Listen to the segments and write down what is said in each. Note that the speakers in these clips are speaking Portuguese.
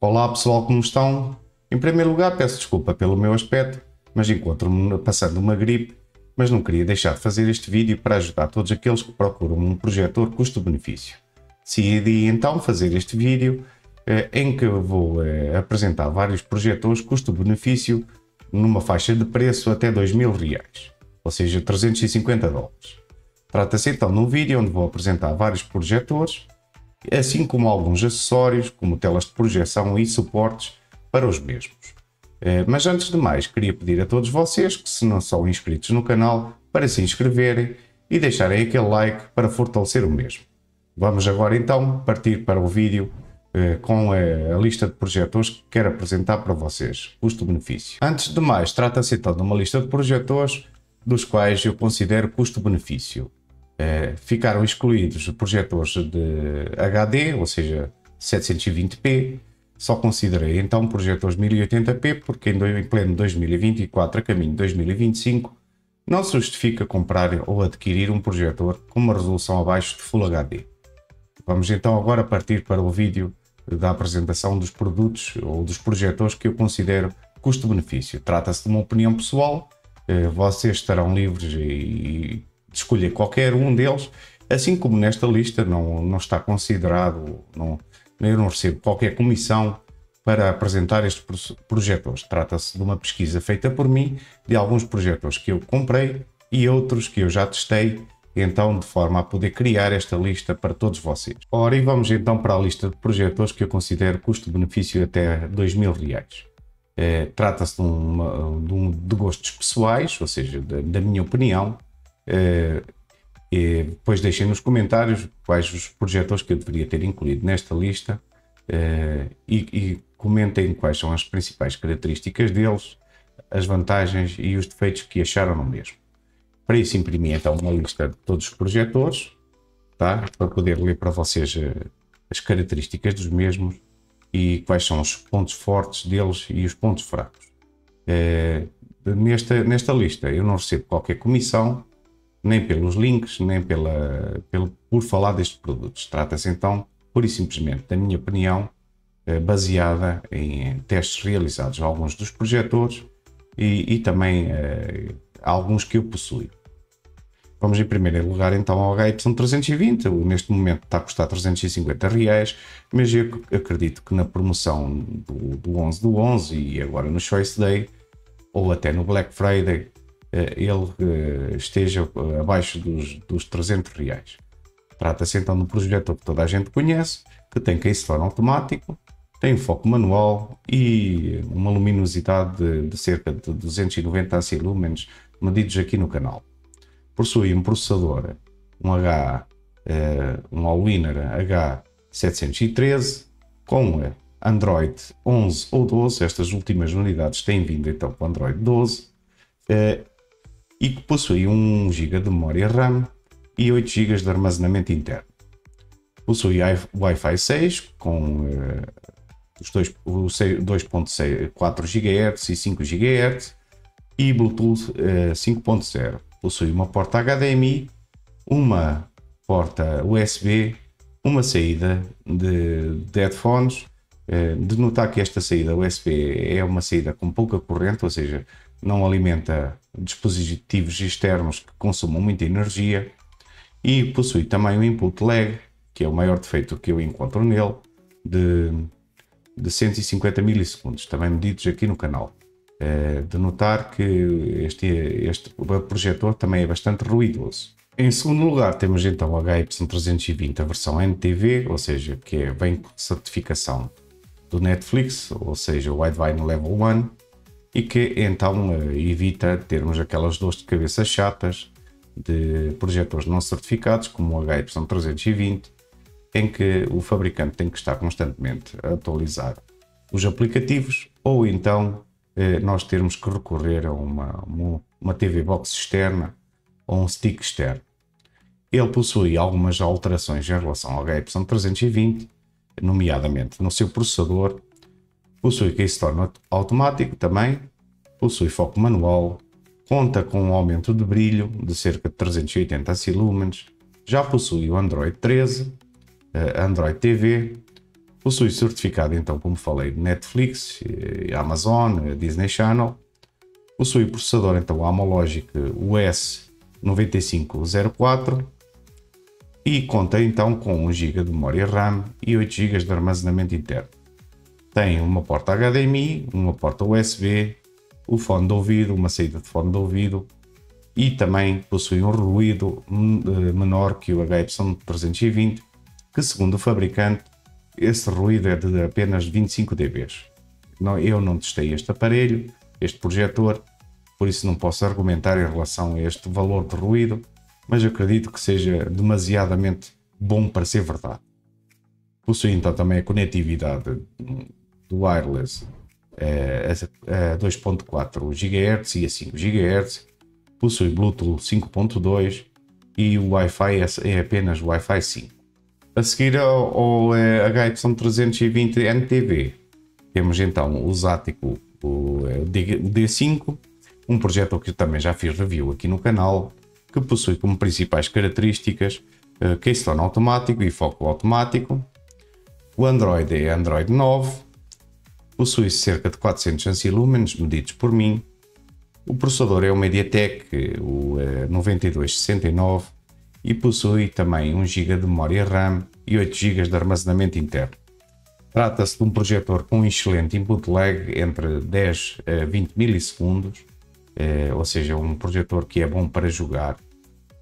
Olá pessoal, como estão? Em primeiro lugar, peço desculpa pelo meu aspecto, mas encontro-me passando uma gripe, mas não queria deixar de fazer este vídeo para ajudar todos aqueles que procuram um projetor custo-benefício. Decidi então fazer este vídeo em que vou apresentar vários projetores custo-benefício numa faixa de preço até R$2.000, ou seja, $350. Trata-se então de um vídeo onde vou apresentar vários projetores, assim como alguns acessórios, como telas de projeção e suportes para os mesmos. Mas antes de mais, queria pedir a todos vocês que, se não são inscritos no canal, para se inscreverem e deixarem aquele like para fortalecer o mesmo. Vamos agora então partir para o vídeo com a lista de projetores que quero apresentar para vocês, custo-benefício. Antes de mais, trata-se então de uma lista de projetores dos quais eu considero custo-benefício. Ficaram excluídos projetores de HD, ou seja, 720p. Só considerei então projetores 1080p porque em pleno 2024, a caminho de 2025, não se justifica comprar ou adquirir um projetor com uma resolução abaixo de Full HD. Vamos então agora partir para o vídeo da apresentação dos produtos ou dos projetores que eu considero custo-benefício. Trata-se de uma opinião pessoal, vocês estarão livres de escolher qualquer um deles, assim como nesta lista não está considerado, eu não recebo qualquer comissão para apresentar estes projetores. Trata-se de uma pesquisa feita por mim, de alguns projetores que eu comprei e outros que eu já testei, então de forma a poder criar esta lista para todos vocês. Ora, e vamos então para a lista de projetores que eu considero custo-benefício até R$2.000. Trata-se de gostos pessoais, ou seja, da minha opinião. E depois deixem nos comentários quais os projetores que eu deveria ter incluído nesta lista e comentem quais são as principais características deles, as vantagens e os defeitos que acharam no mesmo. Para isso imprimi então uma lista de todos os projetores, tá? Para poder ler para vocês as características dos mesmos e quais são os pontos fortes deles e os pontos fracos. Nesta lista eu não recebo qualquer comissão, nem pelos links, nem por falar destes produtos. Trata-se então, pura e simplesmente, da minha opinião, baseada em testes realizados a alguns dos projetores e também alguns que eu possuo. Vamos em primeiro lugar então ao HY320, neste momento está a custar R$350, mas eu acredito que na promoção do 11/11 e agora no Choice Day, ou até no Black Friday, ele esteja abaixo dos R$300. Trata-se então de um projetor que toda a gente conhece, que tem keystone automático, tem foco manual e uma luminosidade de cerca de 290 ANSI lumens medidos aqui no canal. Possui um processador, um Allwinner H713 com Android 11 ou 12, estas últimas unidades têm vindo então com Android 12, e que possui 1 GB de memória RAM e 8 GB de armazenamento interno. Possui Wi-Fi 6 com os 2.4 GHz e 5 GHz e Bluetooth 5.0. Possui uma porta HDMI, uma porta USB, uma saída de headphones. De notar que esta saída USB é uma saída com pouca corrente, ou seja, não alimenta dispositivos externos que consumam muita energia, e possui também um input lag, que é o maior defeito que eu encontro nele, de 150 milissegundos, também medidos aqui no canal. De notar que este projetor também é bastante ruidoso. Em segundo lugar temos então o HY320, a versão NTV, ou seja, que vem com certificação do Netflix, ou seja, o Widevine Level 1, e que então evita termos aquelas dores de cabeça chatas de projetores não certificados, como o HY320, em que o fabricante tem que estar constantemente a atualizar os aplicativos, ou então nós termos que recorrer a uma TV Box externa ou um stick externo. Ele possui algumas alterações em relação ao HY320, nomeadamente no seu processador. Possui keystone automático também, possui foco manual, conta com um aumento de brilho de cerca de 380 ANSI lumens, já possui o Android 13, Android TV, Possui certificado, então, como falei, de Netflix, Amazon, Disney Channel. Possui processador, então, Amlogic US 9504 e conta, então, com 1 GB de memória RAM e 8 GB de armazenamento interno. Tem uma porta HDMI, uma porta USB, o fone de ouvido, uma saída de fone de ouvido e também possui um ruído menor que o HY320, que segundo o fabricante, esse ruído é de apenas 25 dB. Eu não testei este aparelho, este projetor, por isso não posso argumentar em relação a este valor de ruído, mas acredito que seja demasiadamente bom para ser verdade. Possui então também a conectividade do wireless a 2.4 GHz e a 5 GHz, possui Bluetooth 5.2 e o Wi-Fi é apenas Wi-Fi 5. A seguir ao HY320 NTV, temos então o Zático, o D5, um projetor que eu também já fiz review aqui no canal, que possui como principais características Keystone automático e foco automático. O Android é Android 9, possui cerca de 400 ampere-lumens medidos por mim. O processador é o MediaTek, o 9269, e possui também 1 GB de memória RAM e 8 GB de armazenamento interno. Trata-se de um projetor com excelente input lag entre 10 a 20 milissegundos, ou seja, um projetor que é bom para jogar,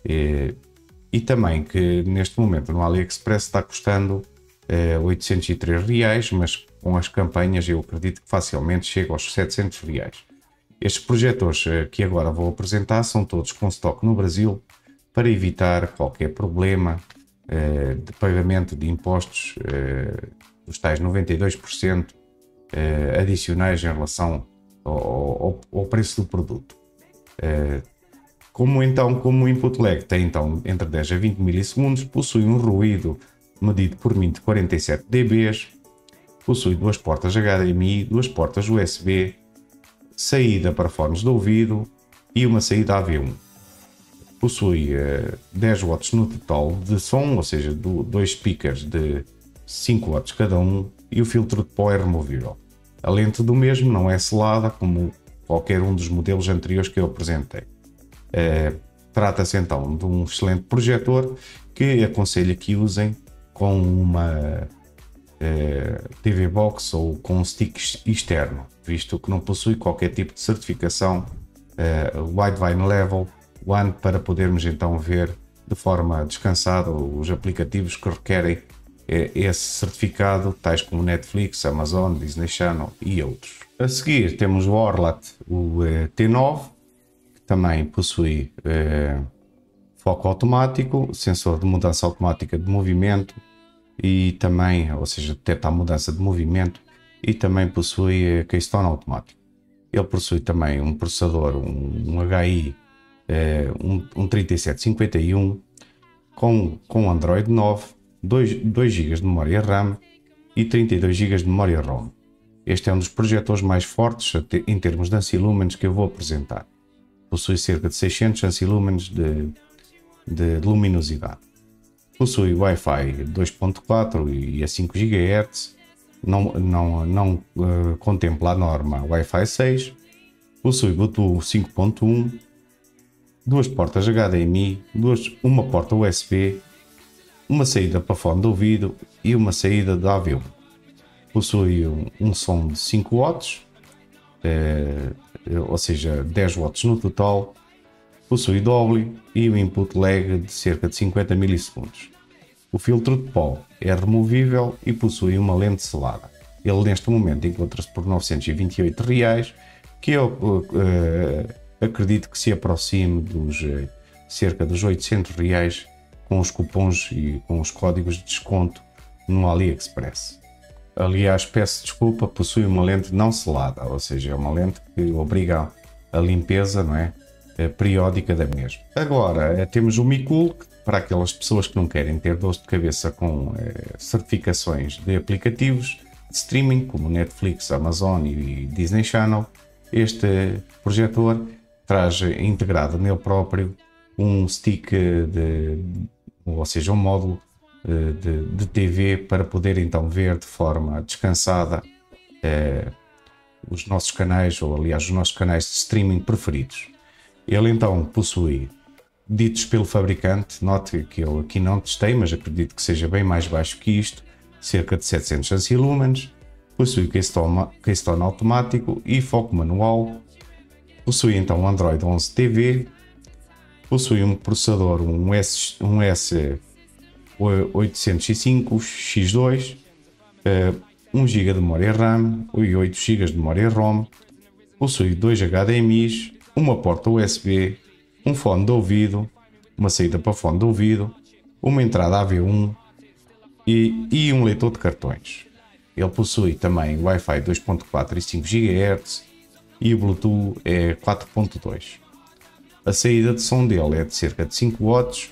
e também que neste momento no AliExpress está custando R$803, mas com as campanhas eu acredito que facilmente chega aos R$700. Estes projetores que agora vou apresentar são todos com estoque no Brasil, para evitar qualquer problema de pagamento de impostos dos tais 92% adicionais em relação ao preço do produto. Como o input lag tem então entre 10 a 20 milissegundos, possui um ruído medido por mim de 47 dB, possui duas portas HDMI, duas portas USB, saída para fones de ouvido e uma saída AV1. Possui 10 watts no total de som, ou seja, dois speakers de 5 watts cada um, e o filtro de pó é removível. A lente do mesmo não é selada como qualquer um dos modelos anteriores que eu apresentei. Trata-se então de um excelente projetor que aconselho que usem com uma TV Box ou com um stick externo, visto que não possui qualquer tipo de certificação Widevine Level 1 para podermos então ver de forma descansada os aplicativos que requerem esse certificado, tais como Netflix, Amazon, Disney Channel e outros. A seguir temos o Orlat, o T9, que também possui foco automático, sensor de mudança automática de movimento e também, ou seja, detecta a mudança de movimento, e também possui Keystone automático. Ele possui também um processador, um HI, um 3751 com Android 9, 2 GB de memória RAM e 32 GB de memória ROM. Este é um dos projetores mais fortes em termos de ampere-lumens que eu vou apresentar. Possui cerca de 600 ampere-lumens de luminosidade. Possui Wi-Fi 2.4 e a 5 GHz, não contempla a norma Wi-Fi 6, possui Bluetooth 5.1, duas portas HDMI, uma porta USB, uma saída para fone de ouvido e uma saída de AV1. Possui um som de 5 watts, ou seja, 10 watts no total. Possui doble e um input lag de cerca de 50 milissegundos. O filtro de pó é removível e possui uma lente selada. Ele neste momento encontra-se por R$928, que eu acredito que se aproxime dos cerca dos R$800 com os cupons e com os códigos de desconto no AliExpress. Aliás, peço desculpa, possui uma lente não selada, ou seja, é uma lente que obriga a limpeza, não é? Periódica da mesma. Agora temos o MiCool, para aquelas pessoas que não querem ter dor de cabeça com certificações de aplicativos de streaming como Netflix, Amazon e Disney Channel. Este projetor traz integrado nele próprio um stick ou seja, um módulo de TV para poder então ver de forma descansada os nossos canais, ou aliás os nossos canais de streaming preferidos. Ele então possui, ditos pelo fabricante, note que eu aqui não testei, mas acredito que seja bem mais baixo que isto, cerca de 700 ancilumens, possui Keystone automático e foco manual, possui então Android 11 TV, possui um processador, um S805 X2, 1 GB de memória RAM e 8 GB de memória ROM, possui 2 HDMIs, uma porta USB, um fone de ouvido, uma saída para fone de ouvido, uma entrada AV1 e um leitor de cartões. Ele possui também Wi-Fi 2.4 e 5 GHz e o Bluetooth é 4.2. A saída de som dele é de cerca de 5 watts.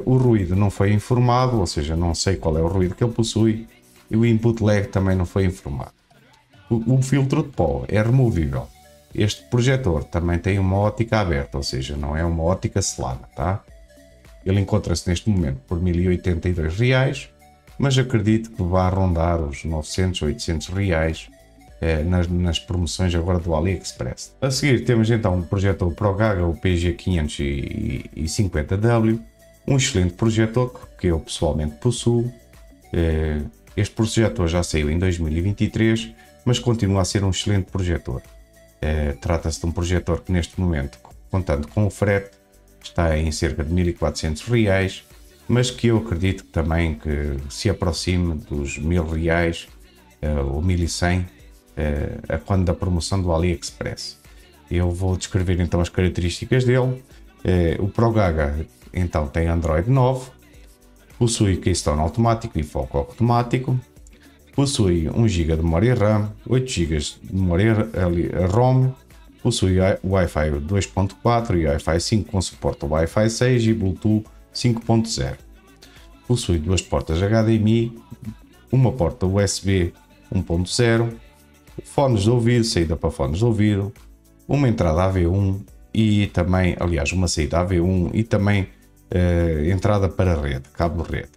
O ruído não foi informado, ou seja, não sei qual é o ruído que ele possui, e o input lag também não foi informado. O filtro de pó é removível. Este projetor também tem uma ótica aberta, ou seja, não é uma ótica selada, tá? Ele encontra-se neste momento por 1082 reais, mas acredito que vá rondar os 900 ou 800 reais nas promoções agora do AliExpress. A seguir temos então um projetor ProGaga, o PG550W, um excelente projetor que eu pessoalmente possuo. Este projetor já saiu em 2023, mas continua a ser um excelente projetor. Trata-se de um projetor que neste momento, contando com o frete, está em cerca de 1400 reais, mas que eu acredito também que se aproxime dos 1000 reais ou 1100 a quando da promoção do AliExpress. Eu vou descrever então as características dele. O ProGaga então tem Android 9, possui Keystone automático e foco automático, possui 1 GB de memória RAM, 8 GB de memória ROM, possui Wi-Fi 2.4 e Wi-Fi 5 com suporte ao Wi-Fi 6 e Bluetooth 5.0. Possui duas portas HDMI, uma porta USB 1.0, fones de ouvido, saída para fones de ouvido, uma entrada AV1 e também, aliás, uma saída AV1 e também entrada para rede, cabo de rede.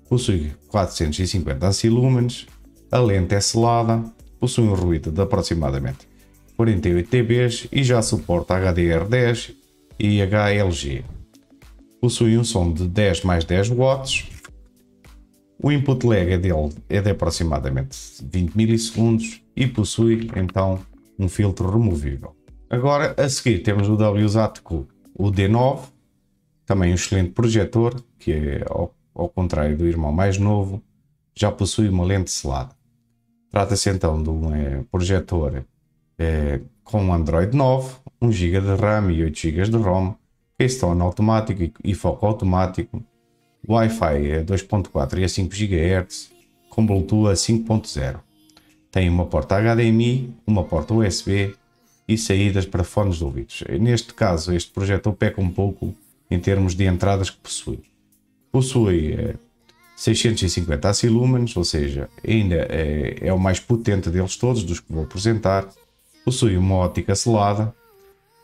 Possui 450 ancilumens, a lente é selada, possui um ruído de aproximadamente 48 dB e já suporta HDR10 e HLG. Possui um som de 10 mais 10 watts. O input lag é de aproximadamente 20 milissegundos e possui então um filtro removível. Agora a seguir temos o WSATCO, o D9, também um excelente projetor que é ao contrário do irmão mais novo, já possui uma lente selada. Trata-se então de um projetor com Android 9, 1 GB de RAM e 8 GB de ROM, Keystone automático e foco automático, Wi-Fi 2.4 e a 5 GHz, com Bluetooth a 5.0. Tem uma porta HDMI, uma porta USB e saídas para fones de ouvidos. Neste caso, este projetor peca um pouco em termos de entradas que possui. Possui 650 ancilumens, ou seja, ainda é o mais potente deles todos, dos que vou apresentar. Possui uma ótica selada,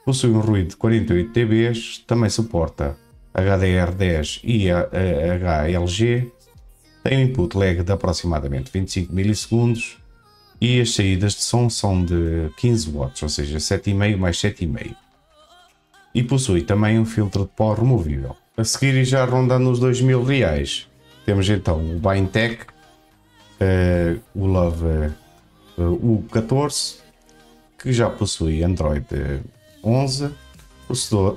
possui um ruído de 48 dB, também suporta HDR10 e HLG, tem um input lag de aproximadamente 25 milissegundos e as saídas de som são de 15 watts, ou seja, 7,5 mais 7,5. E possui também um filtro de pó removível. A seguir, e já rondando os 2000 reais, temos então o Bintech, o Love U14, que já possui Android 11,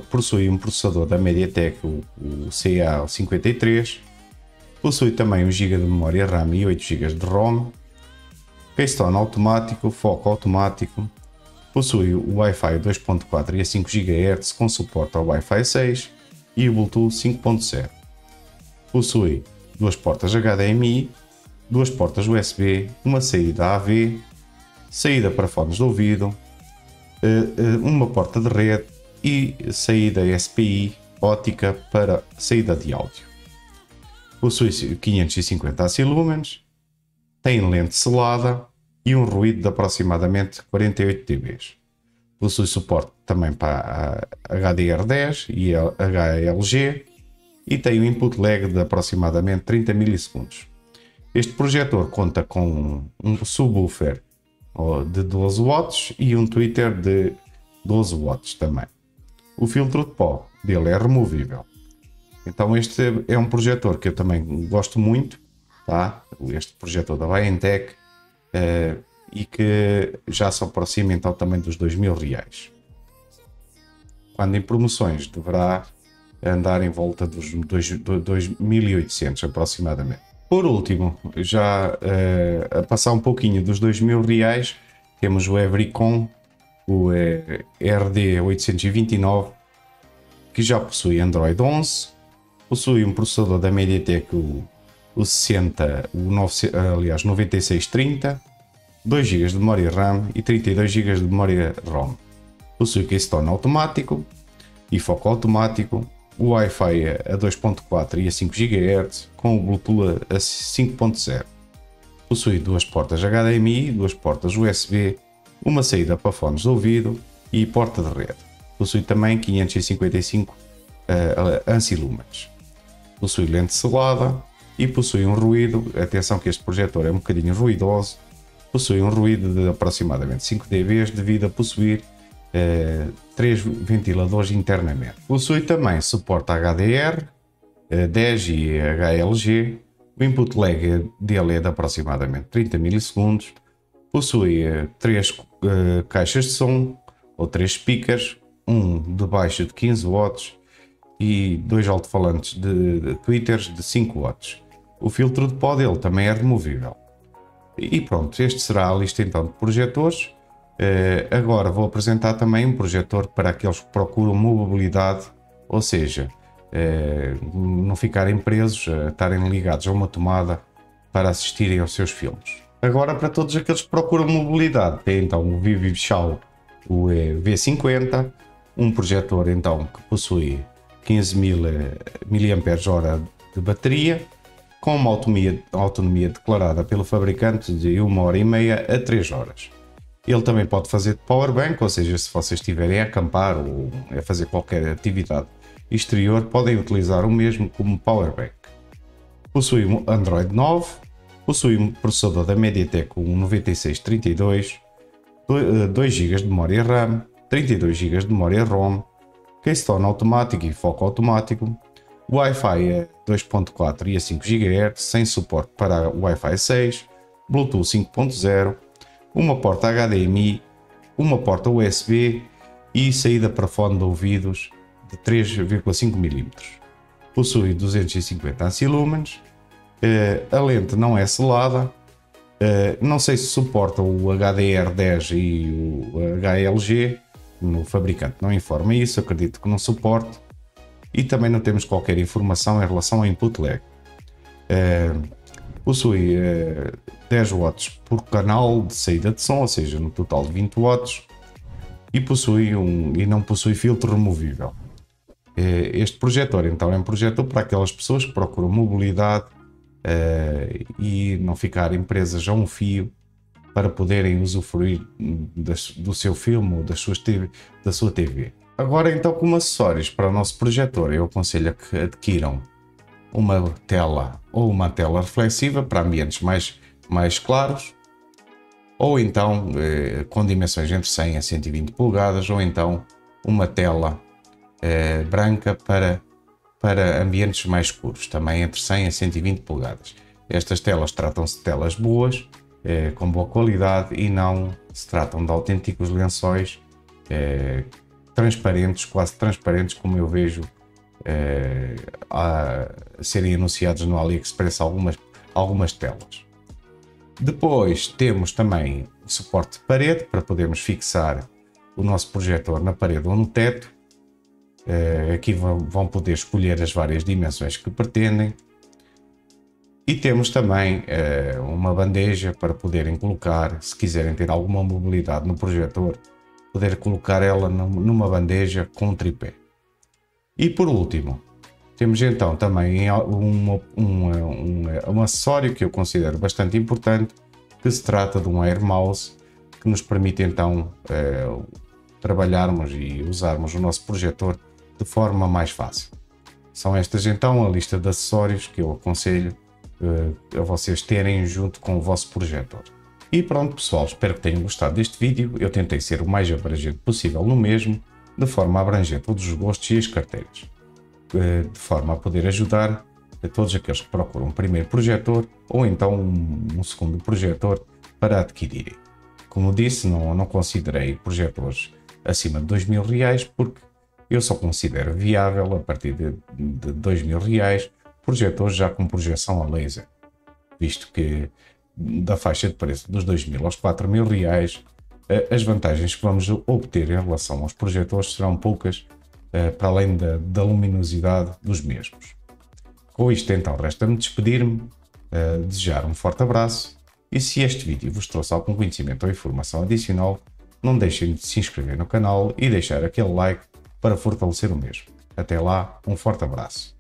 possui um processador da MediaTek, o CA53, possui também 1 GB de memória RAM e 8 GB de ROM, Keystone automático, foco automático, possui o Wi-Fi 2.4 e a 5 GHz com suporte ao Wi-Fi 6 e o Bluetooth 5.0. Possui duas portas HDMI, duas portas USB, uma saída AV, saída para fones de ouvido, uma porta de rede e saída SPI ótica para saída de áudio. Possui 550 ancilumens, tem lente selada e um ruído de aproximadamente 48 dB. Possui suporte também para a HDR10 e a HLG, e tem um input lag de aproximadamente 30 milissegundos. Este projetor conta com um subwoofer de 12 watts e um tweeter de 12 watts também. O filtro de pó dele é removível. Então este é um projetor que eu também gosto muito, tá? Este projetor da Bientech, e que já se aproxima então também dos R$2000. Quando em promoções deverá andar em volta dos 2.800 aproximadamente. Por último, já a passar um pouquinho dos R$2000, temos o Evericon, o RD829, que já possui Android 11, possui um processador da MediaTek, o 9630, 2 GB de memória RAM e 32 GB de memória ROM. Possui Keystone automático e foco automático, o Wi-Fi a 2.4 e a 5 GHz, com o Bluetooth a 5.0. Possui duas portas HDMI, duas portas USB, uma saída para fones de ouvido e porta de rede. Possui também 555 ANSI-lumens. Possui lente selada e possui um ruído, atenção que este projetor é um bocadinho ruidoso, possui um ruído de aproximadamente 5 dB devido a possuir 3 ventiladores internamente. Possui também suporte HDR, 10 e HLG, o input lag dele é de aproximadamente 30 milissegundos, possui 3 caixas de som ou 3 speakers, um de baixo de 15 watts e 2 alto-falantes de tweeters de 5 watts. O filtro de pó dele também é removível. E pronto, este será a lista então de projetores. Agora vou apresentar também um projetor para aqueles que procuram mobilidade, ou seja, não ficarem presos, estarem ligados a uma tomada para assistirem aos seus filmes. Agora, para todos aqueles que procuram mobilidade, tem então o Vivishal, o V50, um projetor então que possui 15.000 mAh de bateria, com uma autonomia declarada pelo fabricante de 1h30 a 3 horas. Ele também pode fazer de powerbank, ou seja, se vocês estiverem a acampar ou a fazer qualquer atividade exterior, podem utilizar o mesmo como powerbank. Possui um Android 9, possui um processador da MediaTek, um 9632, 2 GB de memória RAM, 32 GB de memória ROM, Keystone automático e foco automático, Wi-Fi a 2.4 e a 5 GHz, sem suporte para Wi-Fi 6, Bluetooth 5.0, uma porta HDMI, uma porta USB e saída para fone de ouvidos de 3,5 mm. Possui 250 ANSI-lumens, a lente não é selada, não sei se suporta o HDR10 e o HLG, no fabricante não informa isso, acredito que não suporte, e também não temos qualquer informação em relação ao input lag. Possui 10 watts por canal de saída de som, ou seja, no total de 20 watts, e não possui filtro removível. Este projetor então é um projetor para aquelas pessoas que procuram mobilidade e não ficarem presas a um fio para poderem usufruir do seu filme ou da sua TV. Agora então, como acessórios para o nosso projetor, eu aconselho a que adquiram uma tela ou uma tela reflexiva para ambientes mais claros, ou então com dimensões entre 100 a 120 polegadas, ou então uma tela branca para ambientes mais escuros, também entre 100 a 120 polegadas. Estas telas tratam-se de telas boas, com boa qualidade, e não se tratam de autênticos lençóis transparentes, quase transparentes, como eu vejo a serem anunciados no AliExpress algumas telas. Depois temos também o suporte de parede para podermos fixar o nosso projetor na parede ou no teto. Aqui vão poder escolher as várias dimensões que pretendem. E temos também uma bandeja para poderem colocar, se quiserem ter alguma mobilidade no projetor, poder colocar ela numa bandeja com um tripé. E por último, temos então também um acessório que eu considero bastante importante, que se trata de um Air Mouse, que nos permite então trabalharmos e usarmos o nosso projetor de forma mais fácil. São estas então a lista de acessórios que eu aconselho a vocês terem junto com o vosso projetor. E pronto pessoal, espero que tenham gostado deste vídeo. Eu tentei ser o mais abrangente possível no mesmo, de forma a abranger todos os gostos e as carteiras, de forma a poder ajudar a todos aqueles que procuram um primeiro projetor ou então um segundo projetor para adquirirem. Como disse, não considerei projetores acima de R$2000 porque eu só considero viável a partir de R$2000 projetores já com projeção a laser, visto que da faixa de preço dos R$2000 aos R$4000 as vantagens que vamos obter em relação aos projetores serão poucas, para além da luminosidade dos mesmos. Com isto então resta-me despedir-me, desejar um forte abraço e se este vídeo vos trouxe algum conhecimento ou informação adicional, não deixem de se inscrever no canal e deixar aquele like para fortalecer o mesmo. Até lá, um forte abraço.